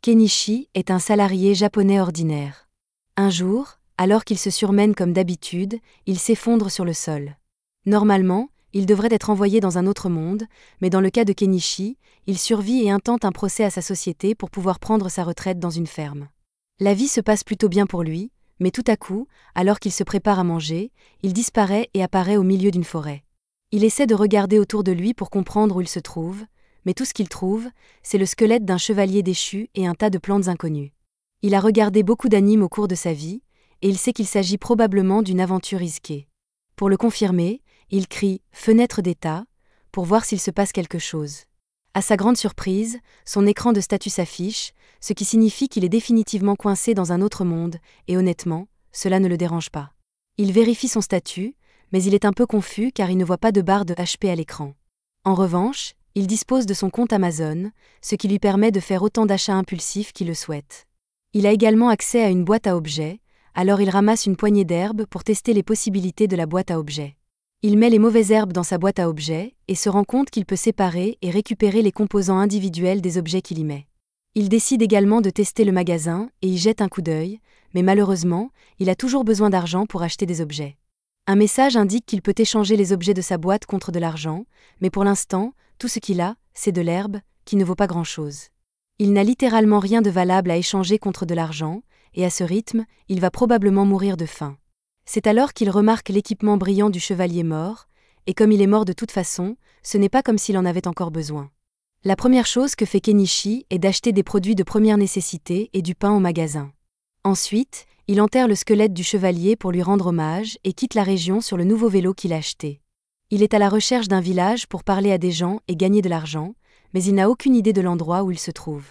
Kenichi est un salarié japonais ordinaire. Un jour, alors qu'il se surmène comme d'habitude, il s'effondre sur le sol. Normalement, il devrait être envoyé dans un autre monde, mais dans le cas de Kenichi, il survit et intente un procès à sa société pour pouvoir prendre sa retraite dans une ferme. La vie se passe plutôt bien pour lui, mais tout à coup, alors qu'il se prépare à manger, il disparaît et apparaît au milieu d'une forêt. Il essaie de regarder autour de lui pour comprendre où il se trouve, mais tout ce qu'il trouve, c'est le squelette d'un chevalier déchu et un tas de plantes inconnues. Il a regardé beaucoup d'animes au cours de sa vie, et il sait qu'il s'agit probablement d'une aventure risquée. Pour le confirmer, il crie « Fenêtre d'état » pour voir s'il se passe quelque chose. À sa grande surprise, son écran de statut s'affiche, ce qui signifie qu'il est définitivement coincé dans un autre monde, et honnêtement, cela ne le dérange pas. Il vérifie son statut, mais il est un peu confus car il ne voit pas de barre de HP à l'écran. En revanche, il dispose de son compte Amazon, ce qui lui permet de faire autant d'achats impulsifs qu'il le souhaite. Il a également accès à une boîte à objets, alors il ramasse une poignée d'herbes pour tester les possibilités de la boîte à objets. Il met les mauvaises herbes dans sa boîte à objets et se rend compte qu'il peut séparer et récupérer les composants individuels des objets qu'il y met. Il décide également de tester le magasin et y jette un coup d'œil, mais malheureusement, il a toujours besoin d'argent pour acheter des objets. Un message indique qu'il peut échanger les objets de sa boîte contre de l'argent, mais pour l'instant, tout ce qu'il a, c'est de l'herbe, qui ne vaut pas grand-chose. Il n'a littéralement rien de valable à échanger contre de l'argent, et à ce rythme, il va probablement mourir de faim. C'est alors qu'il remarque l'équipement brillant du chevalier mort, et comme il est mort de toute façon, ce n'est pas comme s'il en avait encore besoin. La première chose que fait Kenichi est d'acheter des produits de première nécessité et du pain au magasin. Ensuite, il enterre le squelette du chevalier pour lui rendre hommage et quitte la région sur le nouveau vélo qu'il a acheté. Il est à la recherche d'un village pour parler à des gens et gagner de l'argent, mais il n'a aucune idée de l'endroit où il se trouve.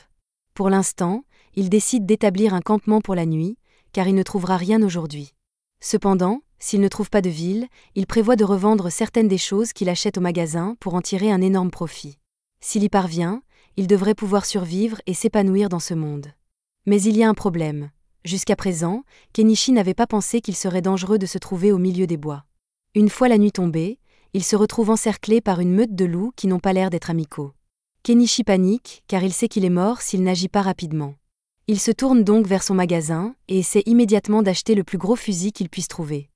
Pour l'instant, il décide d'établir un campement pour la nuit, car il ne trouvera rien aujourd'hui. Cependant, s'il ne trouve pas de ville, il prévoit de revendre certaines des choses qu'il achète au magasin pour en tirer un énorme profit. S'il y parvient, il devrait pouvoir survivre et s'épanouir dans ce monde. Mais il y a un problème. Jusqu'à présent, Kenichi n'avait pas pensé qu'il serait dangereux de se trouver au milieu des bois. Une fois la nuit tombée, il se retrouve encerclé par une meute de loups qui n'ont pas l'air d'être amicaux. Kenichi panique, car il sait qu'il est mort s'il n'agit pas rapidement. Il se tourne donc vers son magasin et essaie immédiatement d'acheter le plus gros fusil qu'il puisse trouver.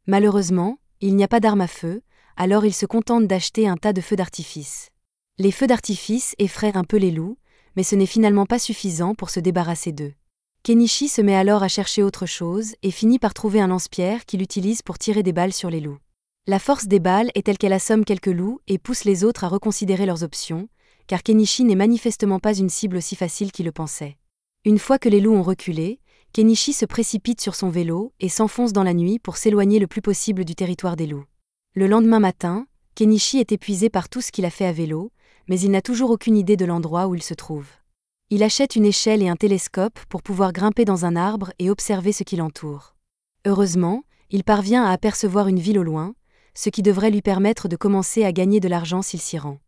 Malheureusement, il n'y a pas d'arme à feu, alors il se contente d'acheter un tas de feux d'artifice. Les feux d'artifice effraient un peu les loups, mais ce n'est finalement pas suffisant pour se débarrasser d'eux. Kenichi se met alors à chercher autre chose et finit par trouver un lance-pierre qu'il utilise pour tirer des balles sur les loups. La force des balles est telle qu'elle assomme quelques loups et pousse les autres à reconsidérer leurs options, car Kenichi n'est manifestement pas une cible aussi facile qu'il le pensait. Une fois que les loups ont reculé, Kenichi se précipite sur son vélo et s'enfonce dans la nuit pour s'éloigner le plus possible du territoire des loups. Le lendemain matin, Kenichi est épuisé par tout ce qu'il a fait à vélo, mais il n'a toujours aucune idée de l'endroit où il se trouve. Il achète une échelle et un télescope pour pouvoir grimper dans un arbre et observer ce qui l'entoure. Heureusement, il parvient à apercevoir une ville au loin, ce qui devrait lui permettre de commencer à gagner de l'argent s'il s'y rend.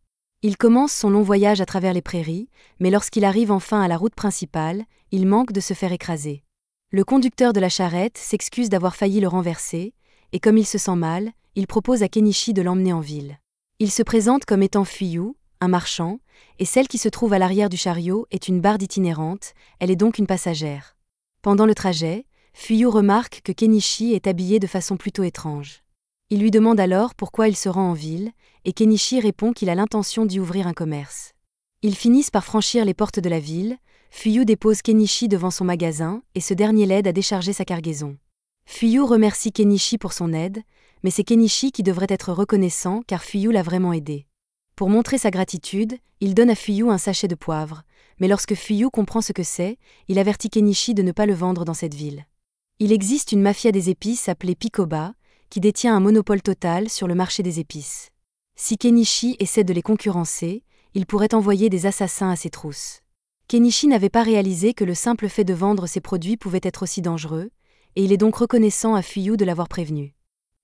Il commence son long voyage à travers les prairies, mais lorsqu'il arrive enfin à la route principale, il manque de se faire écraser. Le conducteur de la charrette s'excuse d'avoir failli le renverser, et comme il se sent mal, il propose à Kenichi de l'emmener en ville. Il se présente comme étant Fuyu, un marchand, et celle qui se trouve à l'arrière du chariot est une barde itinérante, elle est donc une passagère. Pendant le trajet, Fuyu remarque que Kenichi est habillé de façon plutôt étrange. Il lui demande alors pourquoi il se rend en ville, et Kenichi répond qu'il a l'intention d'y ouvrir un commerce. Ils finissent par franchir les portes de la ville, Fuyu dépose Kenichi devant son magasin, et ce dernier l'aide à décharger sa cargaison. Fuyu remercie Kenichi pour son aide, mais c'est Kenichi qui devrait être reconnaissant car Fuyu l'a vraiment aidé. Pour montrer sa gratitude, il donne à Fuyu un sachet de poivre, mais lorsque Fuyu comprend ce que c'est, il avertit Kenichi de ne pas le vendre dans cette ville. Il existe une mafia des épices appelée Pikoba, qui détient un monopole total sur le marché des épices. Si Kenichi essaie de les concurrencer, il pourrait envoyer des assassins à ses trousses. Kenichi n'avait pas réalisé que le simple fait de vendre ses produits pouvait être aussi dangereux, et il est donc reconnaissant à Fuyu de l'avoir prévenu.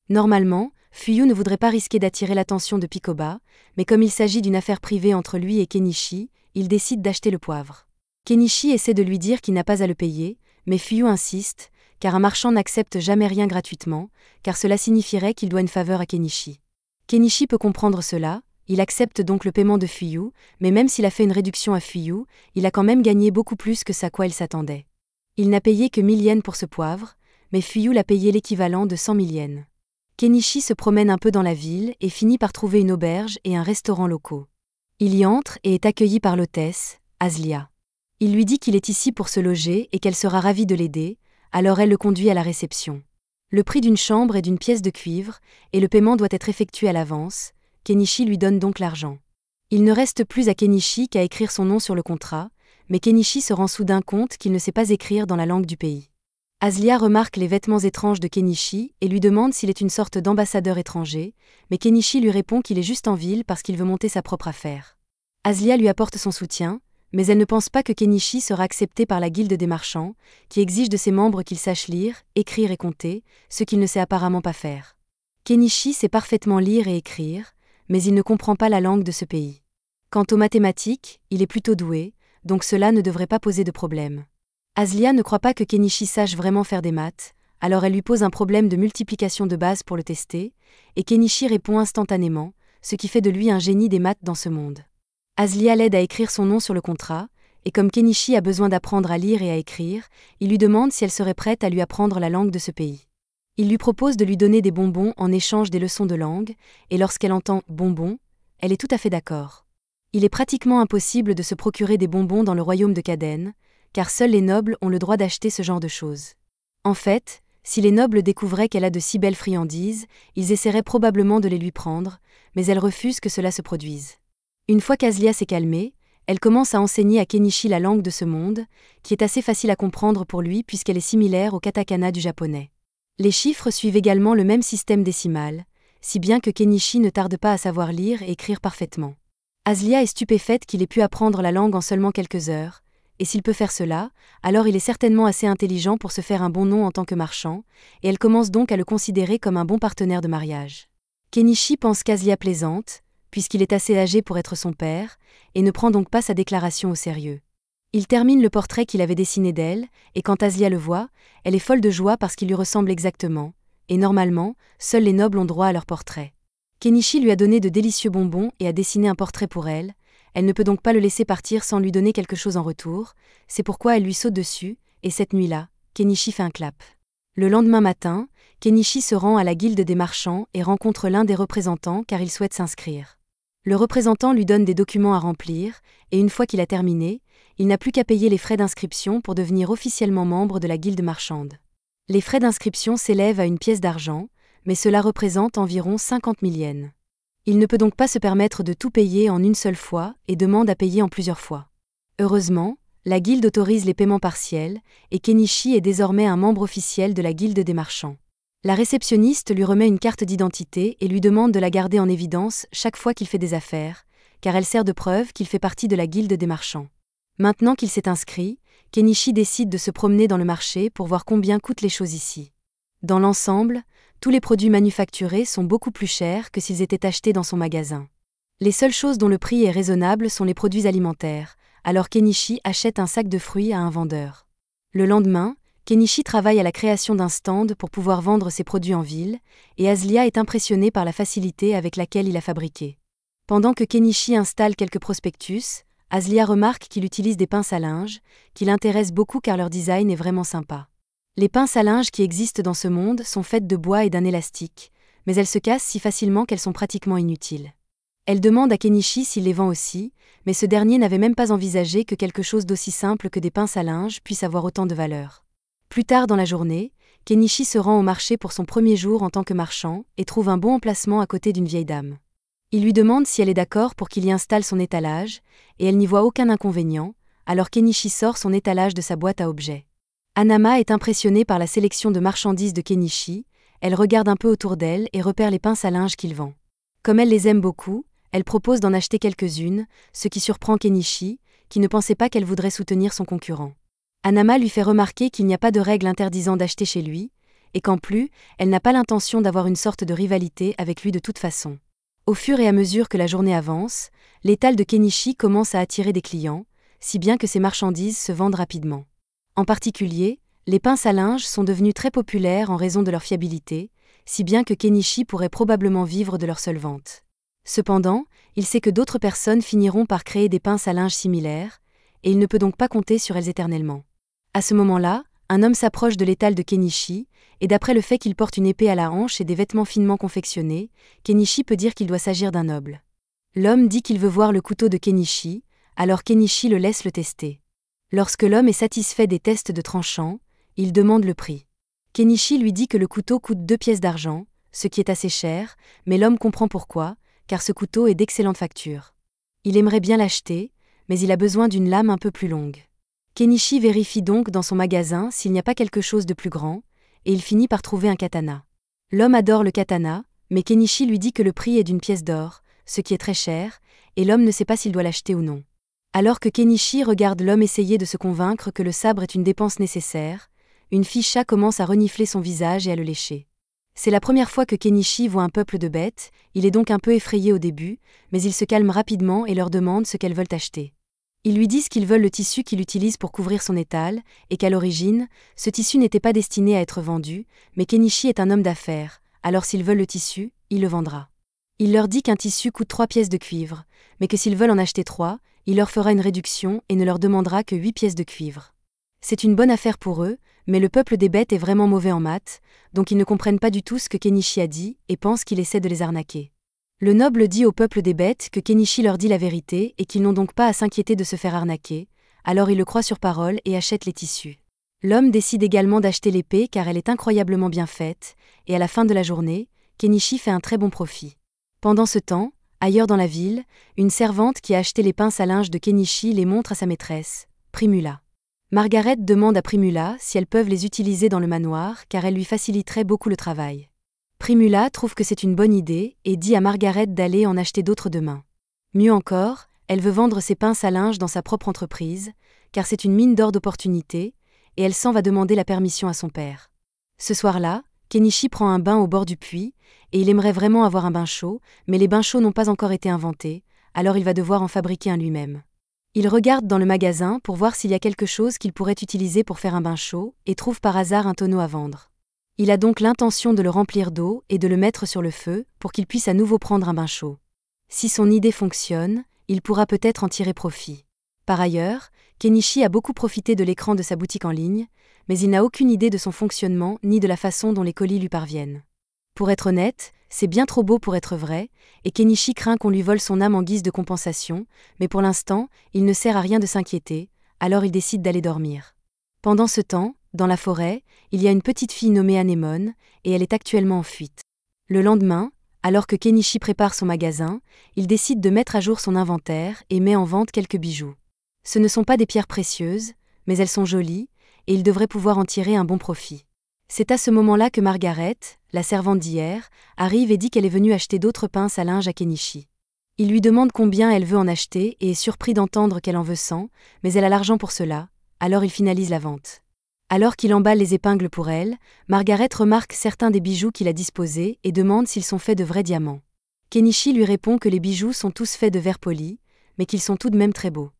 Normalement, Fuyu ne voudrait pas risquer d'attirer l'attention de Pikoba, mais comme il s'agit d'une affaire privée entre lui et Kenichi, il décide d'acheter le poivre. Kenichi essaie de lui dire qu'il n'a pas à le payer, mais Fuyu insiste, car un marchand n'accepte jamais rien gratuitement, car cela signifierait qu'il doit une faveur à Kenichi. Kenichi peut comprendre cela, Il accepte donc le paiement de Fuyou, mais même s'il a fait une réduction à Fuyou, il a quand même gagné beaucoup plus que ce à quoi il s'attendait. Il n'a payé que 1000 yens pour ce poivre, mais Fuyou l'a payé l'équivalent de 100 000 yens. Kenichi se promène un peu dans la ville et finit par trouver une auberge et un restaurant locaux. Il y entre et est accueilli par l'hôtesse, Aslia. Il lui dit qu'il est ici pour se loger et qu'elle sera ravie de l'aider, alors elle le conduit à la réception. Le prix d'une chambre est d'une pièce de cuivre, et le paiement doit être effectué à l'avance. Kenichi lui donne donc l'argent. Il ne reste plus à Kenichi qu'à écrire son nom sur le contrat, mais Kenichi se rend soudain compte qu'il ne sait pas écrire dans la langue du pays. Aslia remarque les vêtements étranges de Kenichi et lui demande s'il est une sorte d'ambassadeur étranger, mais Kenichi lui répond qu'il est juste en ville parce qu'il veut monter sa propre affaire. Aslia lui apporte son soutien, mais elle ne pense pas que Kenichi sera accepté par la guilde des marchands, qui exige de ses membres qu'il sache lire, écrire et compter, ce qu'il ne sait apparemment pas faire. Kenichi sait parfaitement lire et écrire, mais il ne comprend pas la langue de ce pays. Quant aux mathématiques, il est plutôt doué, donc cela ne devrait pas poser de problème. Aslia ne croit pas que Kenichi sache vraiment faire des maths, alors elle lui pose un problème de multiplication de base pour le tester, et Kenichi répond instantanément, ce qui fait de lui un génie des maths dans ce monde. Aslia l'aide à écrire son nom sur le contrat, et comme Kenichi a besoin d'apprendre à lire et à écrire, il lui demande si elle serait prête à lui apprendre la langue de ce pays. Il lui propose de lui donner des bonbons en échange des leçons de langue, et lorsqu'elle entend « bonbons », elle est tout à fait d'accord. Il est pratiquement impossible de se procurer des bonbons dans le royaume de Kaden, car seuls les nobles ont le droit d'acheter ce genre de choses. En fait, si les nobles découvraient qu'elle a de si belles friandises, ils essaieraient probablement de les lui prendre, mais elle refuse que cela se produise. Une fois qu'Aslia s'est calmée, elle commence à enseigner à Kenichi la langue de ce monde, qui est assez facile à comprendre pour lui puisqu'elle est similaire au katakana du japonais. Les chiffres suivent également le même système décimal, si bien que Kenichi ne tarde pas à savoir lire et écrire parfaitement. Aslia est stupéfaite qu'il ait pu apprendre la langue en seulement quelques heures, et s'il peut faire cela, alors il est certainement assez intelligent pour se faire un bon nom en tant que marchand, et elle commence donc à le considérer comme un bon partenaire de mariage. Kenichi pense qu'Aslia plaisante, puisqu'il est assez âgé pour être son père, et ne prend donc pas sa déclaration au sérieux. Il termine le portrait qu'il avait dessiné d'elle, et quand Aslia le voit, elle est folle de joie parce qu'il lui ressemble exactement, et normalement, seuls les nobles ont droit à leur portrait. Kenichi lui a donné de délicieux bonbons et a dessiné un portrait pour elle. Elle ne peut donc pas le laisser partir sans lui donner quelque chose en retour, c'est pourquoi elle lui saute dessus, et cette nuit-là, Kenichi fait un clap. Le lendemain matin, Kenichi se rend à la guilde des marchands et rencontre l'un des représentants car il souhaite s'inscrire. Le représentant lui donne des documents à remplir, et une fois qu'il a terminé, il n'a plus qu'à payer les frais d'inscription pour devenir officiellement membre de la guilde marchande. Les frais d'inscription s'élèvent à une pièce d'argent, mais cela représente environ 50 000 yens. Il ne peut donc pas se permettre de tout payer en une seule fois et demande à payer en plusieurs fois. Heureusement, la guilde autorise les paiements partiels, et Kenichi est désormais un membre officiel de la guilde des marchands. La réceptionniste lui remet une carte d'identité et lui demande de la garder en évidence chaque fois qu'il fait des affaires, car elle sert de preuve qu'il fait partie de la guilde des marchands. Maintenant qu'il s'est inscrit, Kenichi décide de se promener dans le marché pour voir combien coûtent les choses ici. Dans l'ensemble, tous les produits manufacturés sont beaucoup plus chers que s'ils étaient achetés dans son magasin. Les seules choses dont le prix est raisonnable sont les produits alimentaires, alors Kenichi achète un sac de fruits à un vendeur. Le lendemain, Kenichi travaille à la création d'un stand pour pouvoir vendre ses produits en ville, et Aslia est impressionnée par la facilité avec laquelle il a fabriqué. Pendant que Kenichi installe quelques prospectus, Aslia remarque qu'il utilise des pinces à linge, qui l'intéressent beaucoup car leur design est vraiment sympa. Les pinces à linge qui existent dans ce monde sont faites de bois et d'un élastique, mais elles se cassent si facilement qu'elles sont pratiquement inutiles. Elle demande à Kenichi s'il les vend aussi, mais ce dernier n'avait même pas envisagé que quelque chose d'aussi simple que des pinces à linge puisse avoir autant de valeur. Plus tard dans la journée, Kenichi se rend au marché pour son premier jour en tant que marchand et trouve un bon emplacement à côté d'une vieille dame. Il lui demande si elle est d'accord pour qu'il y installe son étalage, et elle n'y voit aucun inconvénient, alors Kenichi sort son étalage de sa boîte à objets. Hanama est impressionnée par la sélection de marchandises de Kenichi, elle regarde un peu autour d'elle et repère les pinces à linge qu'il vend. Comme elle les aime beaucoup, elle propose d'en acheter quelques-unes, ce qui surprend Kenichi, qui ne pensait pas qu'elle voudrait soutenir son concurrent. Hanama lui fait remarquer qu'il n'y a pas de règle interdisant d'acheter chez lui, et qu'en plus, elle n'a pas l'intention d'avoir une sorte de rivalité avec lui de toute façon. Au fur et à mesure que la journée avance, l'étal de Kenichi commence à attirer des clients, si bien que ses marchandises se vendent rapidement. En particulier, les pinces à linge sont devenues très populaires en raison de leur fiabilité, si bien que Kenichi pourrait probablement vivre de leur seule vente. Cependant, il sait que d'autres personnes finiront par créer des pinces à linge similaires, et il ne peut donc pas compter sur elles éternellement. À ce moment-là, un homme s'approche de l'étal de Kenichi, et d'après le fait qu'il porte une épée à la hanche et des vêtements finement confectionnés, Kenichi peut dire qu'il doit s'agir d'un noble. L'homme dit qu'il veut voir le couteau de Kenichi, alors Kenichi le laisse le tester. Lorsque l'homme est satisfait des tests de tranchant, il demande le prix. Kenichi lui dit que le couteau coûte 2 pièces d'argent, ce qui est assez cher, mais l'homme comprend pourquoi, car ce couteau est d'excellente facture. Il aimerait bien l'acheter, mais il a besoin d'une lame un peu plus longue. Kenichi vérifie donc dans son magasin s'il n'y a pas quelque chose de plus grand, et il finit par trouver un katana. L'homme adore le katana, mais Kenichi lui dit que le prix est d'une pièce d'or, ce qui est très cher, et l'homme ne sait pas s'il doit l'acheter ou non. Alors que Kenichi regarde l'homme essayer de se convaincre que le sabre est une dépense nécessaire, une fille chat commence à renifler son visage et à le lécher. C'est la première fois que Kenichi voit un peuple de bêtes, il est donc un peu effrayé au début, mais il se calme rapidement et leur demande ce qu'elles veulent acheter. Ils lui disent qu'ils veulent le tissu qu'il utilise pour couvrir son étal, et qu'à l'origine, ce tissu n'était pas destiné à être vendu, mais Kenichi est un homme d'affaires, alors s'ils veulent le tissu, il le vendra. Il leur dit qu'un tissu coûte 3 pièces de cuivre, mais que s'ils veulent en acheter 3, il leur fera une réduction et ne leur demandera que 8 pièces de cuivre. C'est une bonne affaire pour eux, mais le peuple des bêtes est vraiment mauvais en maths, donc ils ne comprennent pas du tout ce que Kenichi a dit et pensent qu'il essaie de les arnaquer. Le noble dit au peuple des bêtes que Kenichi leur dit la vérité et qu'ils n'ont donc pas à s'inquiéter de se faire arnaquer, alors ils le croient sur parole et achètent les tissus. L'homme décide également d'acheter l'épée car elle est incroyablement bien faite, et à la fin de la journée, Kenichi fait un très bon profit. Pendant ce temps, ailleurs dans la ville, une servante qui a acheté les pinces à linge de Kenichi les montre à sa maîtresse, Primula. Margaret demande à Primula si elles peuvent les utiliser dans le manoir car elles lui faciliteraient beaucoup le travail. Primula trouve que c'est une bonne idée et dit à Margaret d'aller en acheter d'autres demain. Mieux encore, elle veut vendre ses pinces à linge dans sa propre entreprise, car c'est une mine d'or d'opportunités, et elle s'en va demander la permission à son père. Ce soir-là, Kenichi prend un bain au bord du puits, et il aimerait vraiment avoir un bain chaud, mais les bains chauds n'ont pas encore été inventés, alors il va devoir en fabriquer un lui-même. Il regarde dans le magasin pour voir s'il y a quelque chose qu'il pourrait utiliser pour faire un bain chaud, et trouve par hasard un tonneau à vendre. Il a donc l'intention de le remplir d'eau et de le mettre sur le feu pour qu'il puisse à nouveau prendre un bain chaud. Si son idée fonctionne, il pourra peut-être en tirer profit. Par ailleurs, Kenichi a beaucoup profité de l'écran de sa boutique en ligne, mais il n'a aucune idée de son fonctionnement ni de la façon dont les colis lui parviennent. Pour être honnête, c'est bien trop beau pour être vrai, et Kenichi craint qu'on lui vole son âme en guise de compensation, mais pour l'instant, il ne sert à rien de s'inquiéter, alors il décide d'aller dormir. Pendant ce temps, dans la forêt, il y a une petite fille nommée Anémone, et elle est actuellement en fuite. Le lendemain, alors que Kenichi prépare son magasin, il décide de mettre à jour son inventaire et met en vente quelques bijoux. Ce ne sont pas des pierres précieuses, mais elles sont jolies, et il devrait pouvoir en tirer un bon profit. C'est à ce moment-là que Margaret, la servante d'hier, arrive et dit qu'elle est venue acheter d'autres pinces à linge à Kenichi. Il lui demande combien elle veut en acheter et est surpris d'entendre qu'elle en veut 100, mais elle a l'argent pour cela, alors il finalise la vente. Alors qu'il emballe les épingles pour elle, Margaret remarque certains des bijoux qu'il a disposés et demande s'ils sont faits de vrais diamants. Kenichi lui répond que les bijoux sont tous faits de verre poli, mais qu'ils sont tout de même très beaux.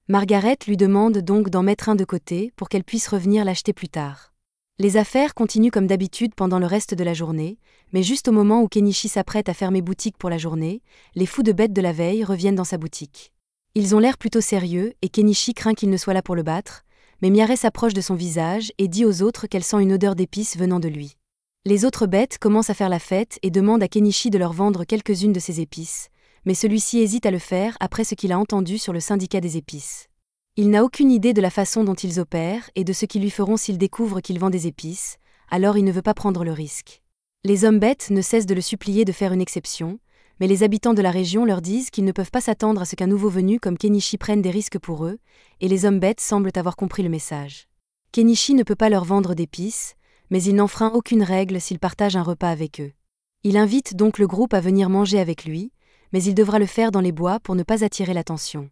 Margaret lui demande donc d'en mettre un de côté pour qu'elle puisse revenir l'acheter plus tard. Les affaires continuent comme d'habitude pendant le reste de la journée, mais juste au moment où Kenichi s'apprête à fermer boutique pour la journée, les fous de bêtes de la veille reviennent dans sa boutique. Ils ont l'air plutôt sérieux et Kenichi craint qu'ils ne soient là pour le battre, mais Miare s'approche de son visage et dit aux autres qu'elle sent une odeur d'épices venant de lui. Les autres bêtes commencent à faire la fête et demandent à Kenichi de leur vendre quelques-unes de ces épices, mais celui-ci hésite à le faire après ce qu'il a entendu sur le syndicat des épices. Il n'a aucune idée de la façon dont ils opèrent et de ce qu'ils lui feront s'ils découvrent qu'il vend des épices, alors il ne veut pas prendre le risque. Les hommes bêtes ne cessent de le supplier de faire une exception, mais les habitants de la région leur disent qu'ils ne peuvent pas s'attendre à ce qu'un nouveau venu comme Kenichi prenne des risques pour eux, et les hommes bêtes semblent avoir compris le message. Kenichi ne peut pas leur vendre d'épices, mais il n'enfreint aucune règle s'il partage un repas avec eux. Il invite donc le groupe à venir manger avec lui, mais il devra le faire dans les bois pour ne pas attirer l'attention.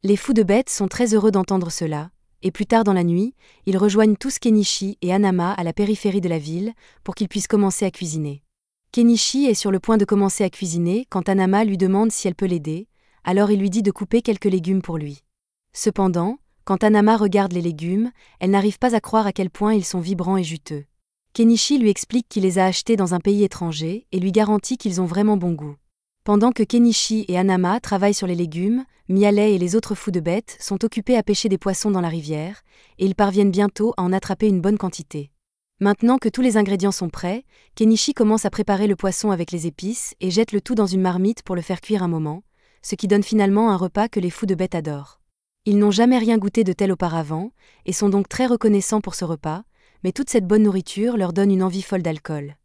Les fous de bêtes sont très heureux d'entendre cela, et plus tard dans la nuit, ils rejoignent tous Kenichi et Hanama à la périphérie de la ville pour qu'ils puissent commencer à cuisiner. Kenichi est sur le point de commencer à cuisiner quand Hanama lui demande si elle peut l'aider, alors il lui dit de couper quelques légumes pour lui. Cependant, quand Hanama regarde les légumes, elle n'arrive pas à croire à quel point ils sont vibrants et juteux. Kenichi lui explique qu'il les a achetés dans un pays étranger et lui garantit qu'ils ont vraiment bon goût. Pendant que Kenichi et Hanama travaillent sur les légumes, Miale et les autres fous de bêtes sont occupés à pêcher des poissons dans la rivière, et ils parviennent bientôt à en attraper une bonne quantité. Maintenant que tous les ingrédients sont prêts, Kenichi commence à préparer le poisson avec les épices et jette le tout dans une marmite pour le faire cuire un moment, ce qui donne finalement un repas que les fous de bêtes adorent. Ils n'ont jamais rien goûté de tel auparavant, et sont donc très reconnaissants pour ce repas, mais toute cette bonne nourriture leur donne une envie folle d'alcool.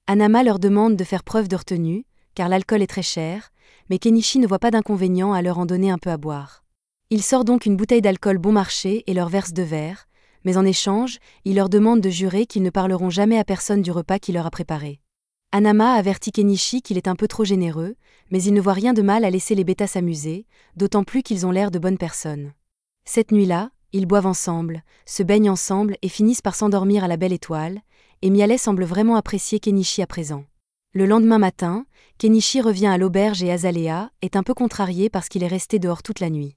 Hanama leur demande de faire preuve de retenue, car l'alcool est très cher, mais Kenichi ne voit pas d'inconvénient à leur en donner un peu à boire. Il sort donc une bouteille d'alcool bon marché et leur verse 2 verres, mais en échange, il leur demande de jurer qu'ils ne parleront jamais à personne du repas qu'il leur a préparé. Hanama avertit Kenichi qu'il est un peu trop généreux, mais il ne voit rien de mal à laisser les bêtas s'amuser, d'autant plus qu'ils ont l'air de bonnes personnes. Cette nuit-là, ils boivent ensemble, se baignent ensemble et finissent par s'endormir à la belle étoile, et Miale semble vraiment apprécier Kenichi à présent. Le lendemain matin, Kenichi revient à l'auberge et Azalea est un peu contrarié parce qu'il est resté dehors toute la nuit.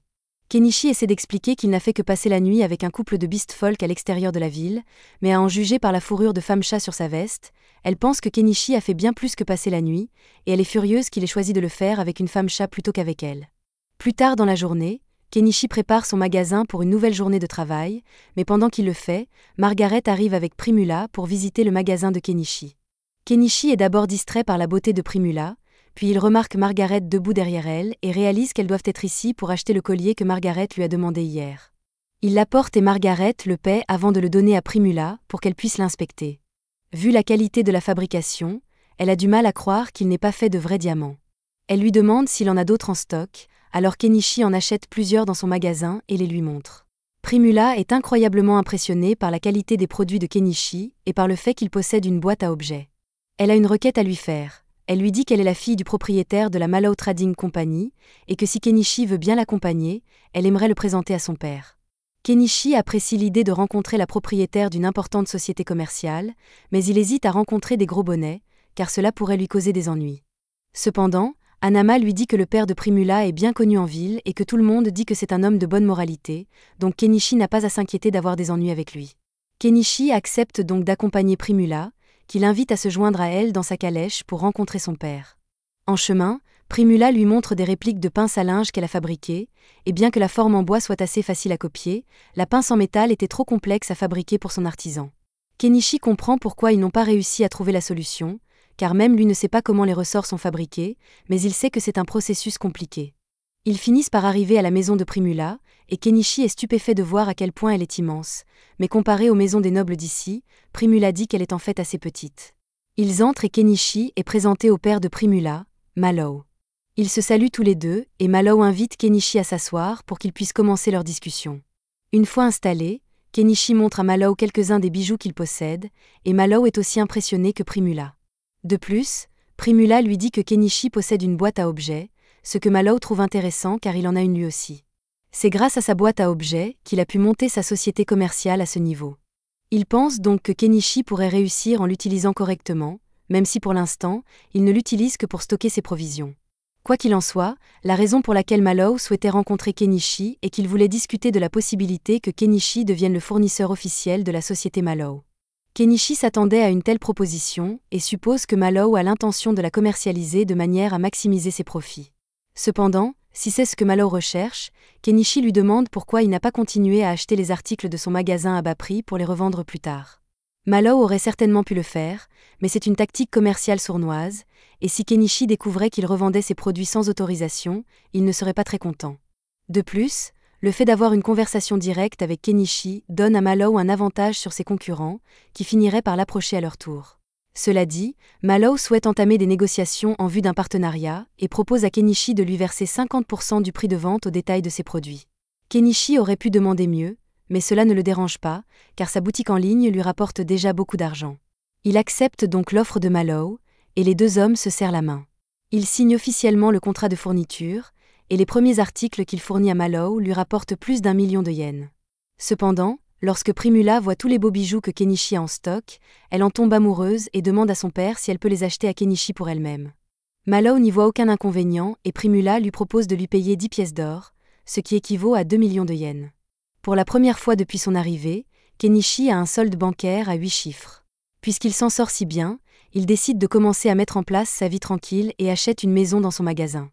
Kenichi essaie d'expliquer qu'il n'a fait que passer la nuit avec un couple de beast folk à l'extérieur de la ville, mais à en juger par la fourrure de femme-chat sur sa veste, elle pense que Kenichi a fait bien plus que passer la nuit, et elle est furieuse qu'il ait choisi de le faire avec une femme-chat plutôt qu'avec elle. Plus tard dans la journée, Kenichi prépare son magasin pour une nouvelle journée de travail, mais pendant qu'il le fait, Margaret arrive avec Primula pour visiter le magasin de Kenichi. Kenichi est d'abord distrait par la beauté de Primula, puis il remarque Margaret debout derrière elle et réalise qu'elles doivent être ici pour acheter le collier que Margaret lui a demandé hier. Il l'apporte et Margaret le paie avant de le donner à Primula pour qu'elle puisse l'inspecter. Vu la qualité de la fabrication, elle a du mal à croire qu'il n'est pas fait de vrais diamants. Elle lui demande s'il en a d'autres en stock, alors Kenichi en achète plusieurs dans son magasin et les lui montre. Primula est incroyablement impressionnée par la qualité des produits de Kenichi et par le fait qu'il possède une boîte à objets. Elle a une requête à lui faire. Elle lui dit qu'elle est la fille du propriétaire de la Mallow Trading Company, et que si Kenichi veut bien l'accompagner, elle aimerait le présenter à son père. Kenichi apprécie l'idée de rencontrer la propriétaire d'une importante société commerciale, mais il hésite à rencontrer des gros bonnets, car cela pourrait lui causer des ennuis. Cependant, Hanama lui dit que le père de Primula est bien connu en ville et que tout le monde dit que c'est un homme de bonne moralité, donc Kenichi n'a pas à s'inquiéter d'avoir des ennuis avec lui. Kenichi accepte donc d'accompagner Primula, qui l'invite à se joindre à elle dans sa calèche pour rencontrer son père. En chemin, Primula lui montre des répliques de pinces à linge qu'elle a fabriquées, et bien que la forme en bois soit assez facile à copier, la pince en métal était trop complexe à fabriquer pour son artisan. Kenichi comprend pourquoi ils n'ont pas réussi à trouver la solution, car même lui ne sait pas comment les ressorts sont fabriqués, mais il sait que c'est un processus compliqué. Ils finissent par arriver à la maison de Primula, et Kenichi est stupéfait de voir à quel point elle est immense, mais comparée aux maisons des nobles d'ici, Primula dit qu'elle est en fait assez petite. Ils entrent et Kenichi est présenté au père de Primula, Mallow. Ils se saluent tous les deux, et Mallow invite Kenichi à s'asseoir pour qu'ils puissent commencer leur discussion. Une fois installés, Kenichi montre à Mallow quelques-uns des bijoux qu'il possède, et Mallow est aussi impressionné que Primula. De plus, Primula lui dit que Kenichi possède une boîte à objets, ce que Mallow trouve intéressant car il en a une lui aussi. C'est grâce à sa boîte à objets qu'il a pu monter sa société commerciale à ce niveau. Il pense donc que Kenichi pourrait réussir en l'utilisant correctement, même si pour l'instant, il ne l'utilise que pour stocker ses provisions. Quoi qu'il en soit, la raison pour laquelle Mallow souhaitait rencontrer Kenichi est qu'il voulait discuter de la possibilité que Kenichi devienne le fournisseur officiel de la société Mallow. Kenichi s'attendait à une telle proposition et suppose que Mallow a l'intention de la commercialiser de manière à maximiser ses profits. Cependant, si c'est ce que Mallow recherche, Kenichi lui demande pourquoi il n'a pas continué à acheter les articles de son magasin à bas prix pour les revendre plus tard. Mallow aurait certainement pu le faire, mais c'est une tactique commerciale sournoise, et si Kenichi découvrait qu'il revendait ses produits sans autorisation, il ne serait pas très content. De plus, le fait d'avoir une conversation directe avec Kenichi donne à Mallow un avantage sur ses concurrents, qui finiraient par l'approcher à leur tour. Cela dit, Mallow souhaite entamer des négociations en vue d'un partenariat et propose à Kenichi de lui verser 50% du prix de vente au détail de ses produits. Kenichi aurait pu demander mieux, mais cela ne le dérange pas, car sa boutique en ligne lui rapporte déjà beaucoup d'argent. Il accepte donc l'offre de Mallow, et les deux hommes se serrent la main. Il signe officiellement le contrat de fourniture, et les premiers articles qu'il fournit à Mallow lui rapportent plus d'1 million de yens. Cependant, lorsque Primula voit tous les beaux bijoux que Kenichi a en stock, elle en tombe amoureuse et demande à son père si elle peut les acheter à Kenichi pour elle-même. Mallow n'y voit aucun inconvénient et Primula lui propose de lui payer 10 pièces d'or, ce qui équivaut à 2 millions de yens. Pour la première fois depuis son arrivée, Kenichi a un solde bancaire à 8 chiffres. Puisqu'il s'en sort si bien, Il décide de commencer à mettre en place sa vie tranquille et achète une maison dans son magasin.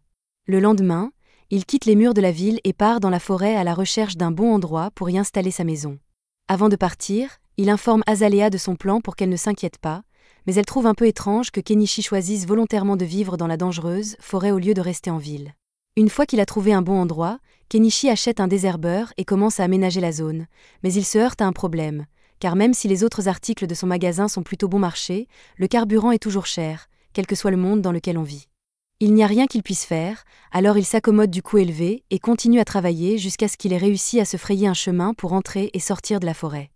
Le lendemain, il quitte les murs de la ville et part dans la forêt à la recherche d'un bon endroit pour y installer sa maison. Avant de partir, il informe Azalea de son plan pour qu'elle ne s'inquiète pas, mais elle trouve un peu étrange que Kenichi choisisse volontairement de vivre dans la dangereuse forêt au lieu de rester en ville. Une fois qu'il a trouvé un bon endroit, Kenichi achète un désherbeur et commence à aménager la zone, mais il se heurte à un problème, car même si les autres articles de son magasin sont plutôt bon marché, le carburant est toujours cher, quel que soit le monde dans lequel on vit. Il n'y a rien qu'il puisse faire, alors il s'accommode du coût élevé et continue à travailler jusqu'à ce qu'il ait réussi à se frayer un chemin pour entrer et sortir de la forêt.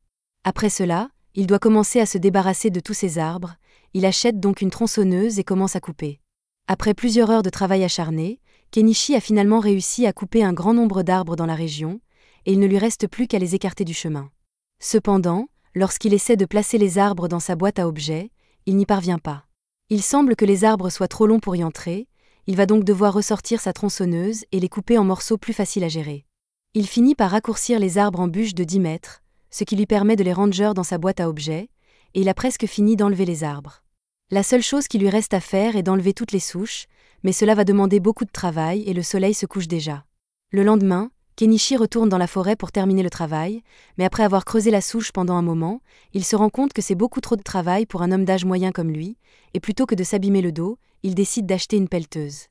Après cela, il doit commencer à se débarrasser de tous ces arbres, il achète donc une tronçonneuse et commence à couper. Après plusieurs heures de travail acharné, Kenichi a finalement réussi à couper un grand nombre d'arbres dans la région, et il ne lui reste plus qu'à les écarter du chemin. Cependant, lorsqu'il essaie de placer les arbres dans sa boîte à objets, il n'y parvient pas. Il semble que les arbres soient trop longs pour y entrer, il va donc devoir ressortir sa tronçonneuse et les couper en morceaux plus faciles à gérer. Il finit par raccourcir les arbres en bûches de 10 mètres, ce qui lui permet de les ranger dans sa boîte à objets, et il a presque fini d'enlever les arbres. La seule chose qui lui reste à faire est d'enlever toutes les souches, mais cela va demander beaucoup de travail et le soleil se couche déjà. Le lendemain, Kenichi retourne dans la forêt pour terminer le travail, mais après avoir creusé la souche pendant un moment, il se rend compte que c'est beaucoup trop de travail pour un homme d'âge moyen comme lui, et plutôt que de s'abîmer le dos, il décide d'acheter une pelleteuse.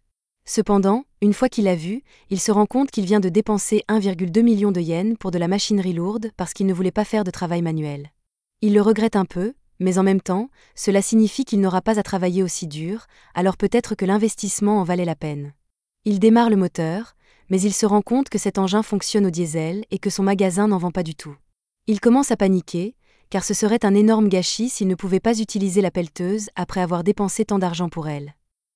Cependant, une fois qu'il l'a vue, il se rend compte qu'il vient de dépenser 1,2 million de yens pour de la machinerie lourde parce qu'il ne voulait pas faire de travail manuel. Il le regrette un peu, mais en même temps, cela signifie qu'il n'aura pas à travailler aussi dur, alors peut-être que l'investissement en valait la peine. Il démarre le moteur, mais il se rend compte que cet engin fonctionne au diesel et que son magasin n'en vend pas du tout. Il commence à paniquer, car ce serait un énorme gâchis s'il ne pouvait pas utiliser la pelleteuse après avoir dépensé tant d'argent pour elle.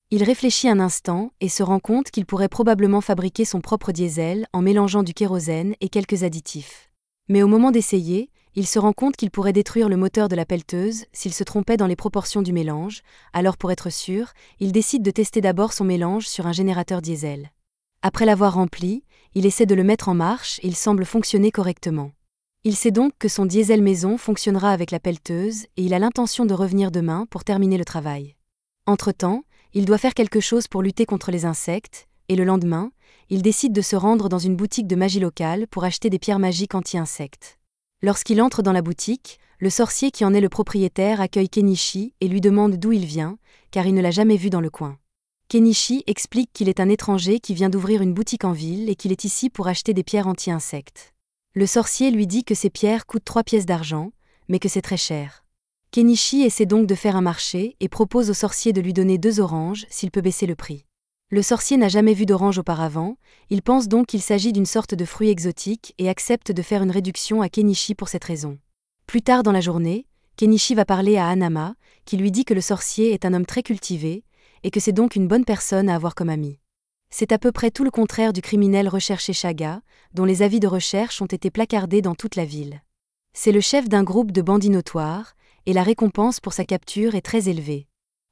Il réfléchit un instant et se rend compte qu'il pourrait probablement fabriquer son propre diesel en mélangeant du kérosène et quelques additifs. Mais au moment d'essayer, il se rend compte qu'il pourrait détruire le moteur de la pelleteuse s'il se trompait dans les proportions du mélange, alors pour être sûr, il décide de tester d'abord son mélange sur un générateur diesel. Après l'avoir rempli, il essaie de le mettre en marche et il semble fonctionner correctement. Il sait donc que son diesel maison fonctionnera avec la pelleteuse et il a l'intention de revenir demain pour terminer le travail. Entre-temps, il doit faire quelque chose pour lutter contre les insectes, et le lendemain, il décide de se rendre dans une boutique de magie locale pour acheter des pierres magiques anti-insectes. Lorsqu'il entre dans la boutique, le sorcier qui en est le propriétaire accueille Kenichi et lui demande d'où il vient, car il ne l'a jamais vu dans le coin. Kenichi explique qu'il est un étranger qui vient d'ouvrir une boutique en ville et qu'il est ici pour acheter des pierres anti-insectes. Le sorcier lui dit que ces pierres coûtent 3 pièces d'argent, mais que c'est très cher. Kenichi essaie donc de faire un marché et propose au sorcier de lui donner 2 oranges s'il peut baisser le prix. Le sorcier n'a jamais vu d'orange auparavant, il pense donc qu'il s'agit d'une sorte de fruit exotique et accepte de faire une réduction à Kenichi pour cette raison. Plus tard dans la journée, Kenichi va parler à Hanama, qui lui dit que le sorcier est un homme très cultivé, et que c'est donc une bonne personne à avoir comme ami. C'est à peu près tout le contraire du criminel recherché Chaga, dont les avis de recherche ont été placardés dans toute la ville. C'est le chef d'un groupe de bandits notoires, et la récompense pour sa capture est très élevée.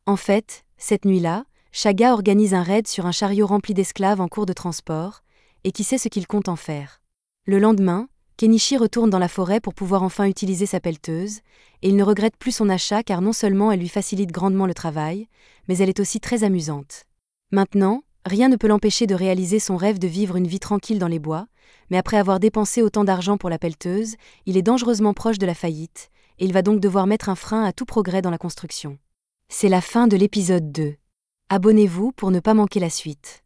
En fait, cette nuit-là, Chaga organise un raid sur un chariot rempli d'esclaves en cours de transport, et qui sait ce qu'il compte en faire. Le lendemain, Kenichi retourne dans la forêt pour pouvoir enfin utiliser sa pelleteuse, et il ne regrette plus son achat car non seulement elle lui facilite grandement le travail, mais elle est aussi très amusante. Maintenant, rien ne peut l'empêcher de réaliser son rêve de vivre une vie tranquille dans les bois, mais après avoir dépensé autant d'argent pour la pelleteuse, il est dangereusement proche de la faillite, et il va donc devoir mettre un frein à tout progrès dans la construction. C'est la fin de l'épisode 2. Abonnez-vous pour ne pas manquer la suite.